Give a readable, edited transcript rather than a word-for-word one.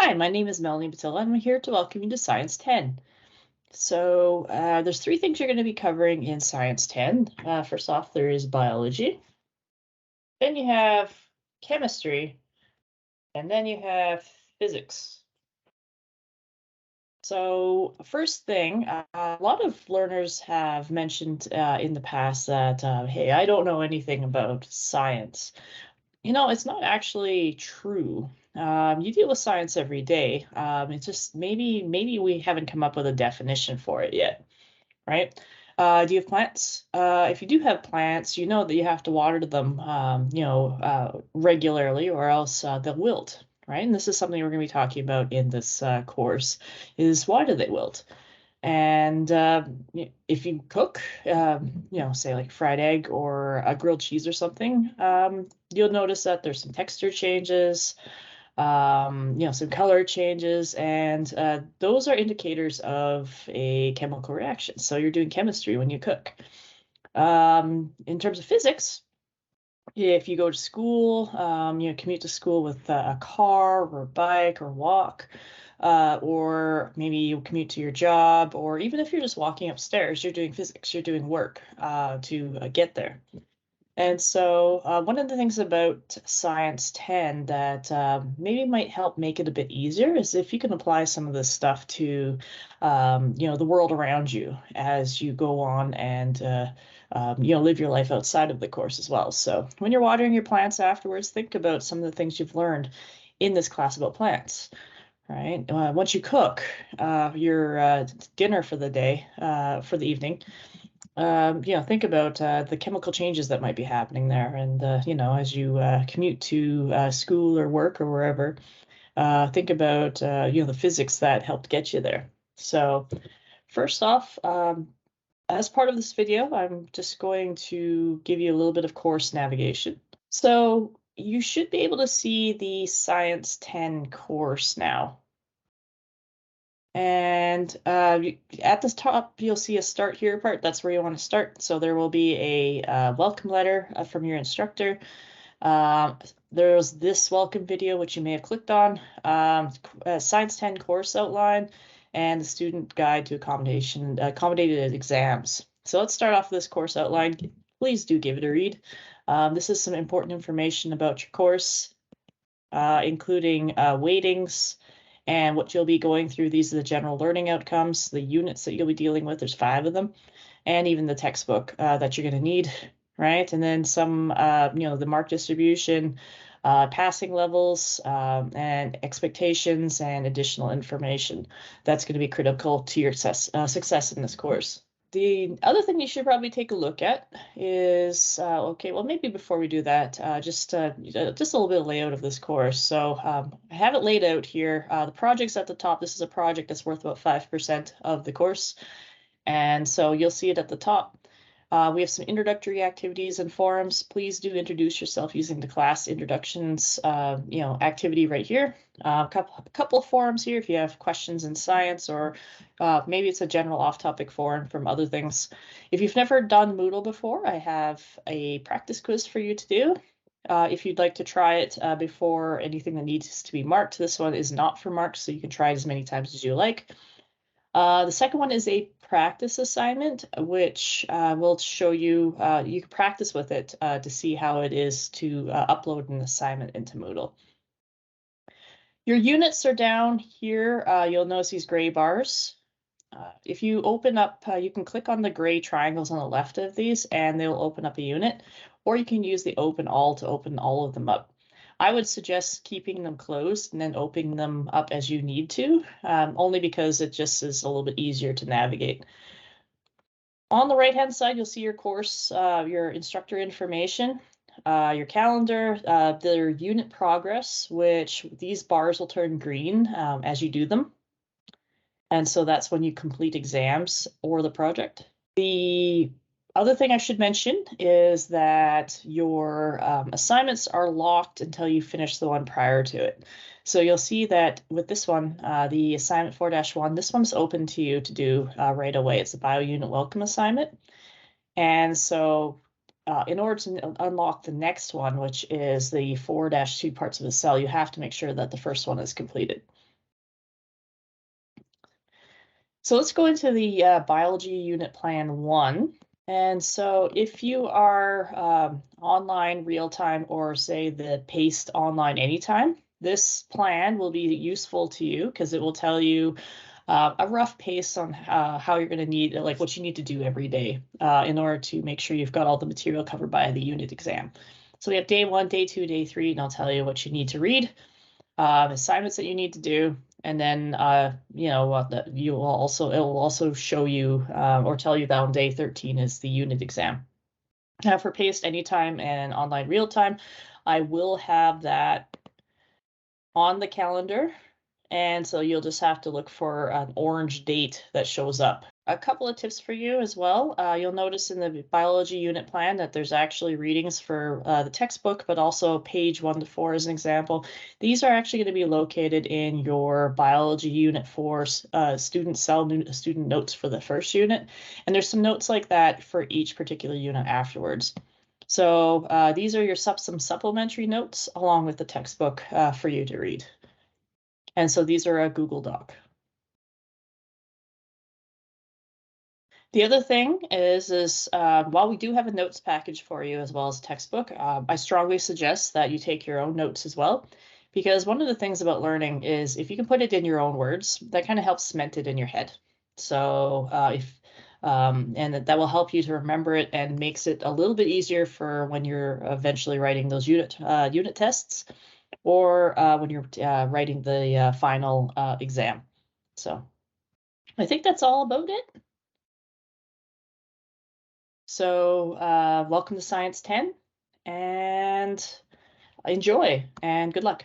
Hi, my name is Melanie Batilla, and I'm here to welcome you to Science 10. So there's three things you're going to be covering in Science 10. First off, there is biology. Then you have chemistry, and then you have physics. So first thing, a lot of learners have mentioned in the past that, hey, I don't know anything about science. It's not actually true. You deal with science every day. It's just maybe we haven't come up with a definition for it yet, right? Do you have plants? If you do have plants, you know that you have to water them, regularly, or else they'll wilt, right? And this is something we're going to be talking about in this course: is why do they wilt? And if you cook, say like fried egg or a grilled cheese or something, you'll notice that there's some texture changes, some color changes, and those are indicators of a chemical reaction. So you're doing chemistry when you cook. In terms of physics, if you go to school, commute to school with a car or a bike or walk, or maybe you commute to your job, or even if you're just walking upstairs, you're doing physics, you're doing work to get there. And so one of the things about Science 10 that maybe might help make it a bit easier is if you can apply some of this stuff to, the world around you as you go on and, live your life outside of the course as well. So when you're watering your plants afterwards, think about some of the things you've learned in this class about plants. Right. Once you cook your dinner for the day, for the evening, think about the chemical changes that might be happening there. And, as you commute to school or work or wherever, think about, the physics that helped get you there. So first off, as part of this video, I'm just going to give you a little bit of course navigation. So you should be able to see the Science 10 course now. And at the top, you'll see a Start Here part. That's where you want to start. So there will be a welcome letter from your instructor. There's this welcome video, which you may have clicked on, Science 10 course outline, and the student guide to accommodated exams. So let's start off with this course outline. Please do give it a read. This is some important information about your course, including weightings, and what you'll be going through. These are the general learning outcomes, the units that you'll be dealing with. There's 5 of them, and even the textbook that you're going to need, right? And then some, the mark distribution, passing levels, and expectations, and additional information that's going to be critical to your success in this course. The other thing you should probably take a look at is, well, maybe before we do that, just a little bit of layout of this course. So I have it laid out here. The project's at the top. This is a project that's worth about 5% of the course. And so you'll see it at the top. We have some introductory activities and forums. Please do introduce yourself using the class introductions, activity right here. A couple of forums here if you have questions in science, or maybe it's a general off-topic forum from other things. If you've never done Moodle before, I have a practice quiz for you to do. If you'd like to try it before anything that needs to be marked, this one is not for marks, so you can try it as many times as you like. The second one is a practice assignment, which will show you, you can practice with it to see how it is to upload an assignment into Moodle. Your units are down here. You'll notice these gray bars. If you open up, you can click on the gray triangles on the left of these, and they'll open up a unit, or you can use the Open All to open all of them up. I would suggest keeping them closed and then opening them up as you need to, only because it just is a little bit easier to navigate. On the right-hand side, you'll see your course, your instructor information, your calendar, their unit progress, which these bars will turn green as you do them. And so that's when you complete exams or the project. The other thing I should mention is that your assignments are locked until you finish the one prior to it. So you'll see that with this one, the assignment 4-1, this one's open to you to do right away. It's a bio unit welcome assignment. And so in order to unlock the next one, which is the 4-2 parts of the cell, you have to make sure that the first one is completed. So let's go into the biology unit plan 1. And so if you are online real-time, or say the paced online anytime, this plan will be useful to you because it will tell you a rough pace on how you're going to need, like what you need to do every day in order to make sure you've got all the material covered by the unit exam. So we have day 1, day 2, day 3, and I'll tell you what you need to read, assignments that you need to do, and then you know, you will also, it will also show you or tell you that on day 13 is the unit exam. Now for paced anytime and online real time, I will have that on the calendar, and so you'll just have to look for an orange date that shows up. A couple of tips for you as well. You'll notice in the biology unit plan that there's actually readings for the textbook, but also page 1 to 4 as an example. These are actually going to be located in your biology unit 4 student notes for the first unit. And there's some notes like that for each particular unit afterwards. So these are your some supplementary notes along with the textbook for you to read. And so these are a Google Doc. The other thing is while we do have a notes package for you as well as a textbook, I strongly suggest that you take your own notes as well, because one of the things about learning is if you can put it in your own words, that kind of helps cement it in your head. So and that will help you to remember it and makes it a little bit easier for when you're eventually writing those unit tests, or when you're writing the final exam. So I think that's all about it. So welcome to Science 10, and enjoy, and good luck.